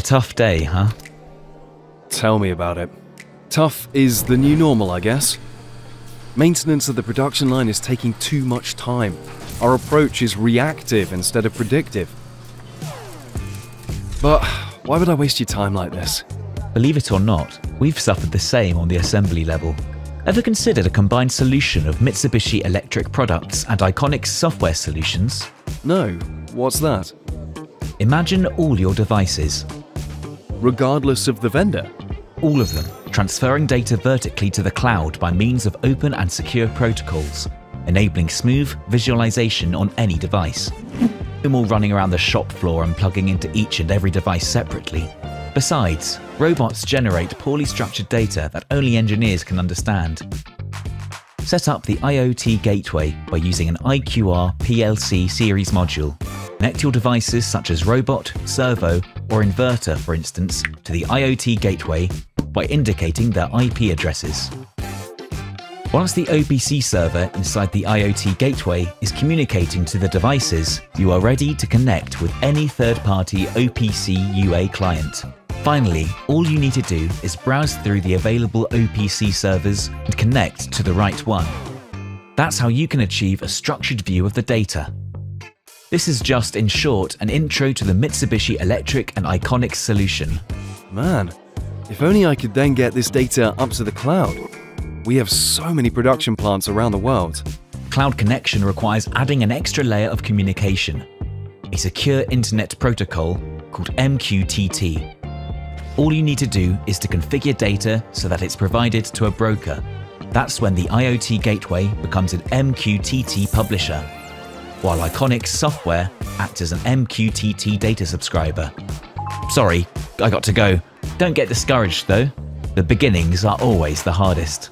tough day, huh? Tell me about it. Tough is the new normal, I guess. Maintenance of the production line is taking too much time. Our approach is reactive instead of predictive. But why would I waste your time like this? Believe it or not, we've suffered the same on the assembly level. Ever considered a combined solution of Mitsubishi Electric products and Iconic's software solutions? No, what's that? Imagine all your devices. Regardless of the vendor? All of them, transferring data vertically to the cloud by means of open and secure protocols, enabling smooth visualization on any device. No more running around the shop floor and plugging into each and every device separately. Besides, robots generate poorly structured data that only engineers can understand. Set up the IoT gateway by using an IQR PLC series module. Connect your devices such as robot, servo, or inverter, for instance, to the IoT gateway by indicating their IP addresses. Once the OPC server inside the IoT gateway is communicating to the devices, you are ready to connect with any third-party OPC UA client. Finally, all you need to do is browse through the available OPC servers and connect to the right one. That's how you can achieve a structured view of the data. This is just, in short, an intro to the Mitsubishi Electric and Iconic solution. Man, if only I could then get this data up to the cloud. We have so many production plants around the world. Cloud connection requires adding an extra layer of communication, a secure internet protocol called MQTT. All you need to do is to configure data so that it's provided to a broker. That's when the IoT gateway becomes an MQTT publisher, while Iconic's software acts as an MQTT data subscriber. Sorry, I got to go. Don't get discouraged though. The beginnings are always the hardest.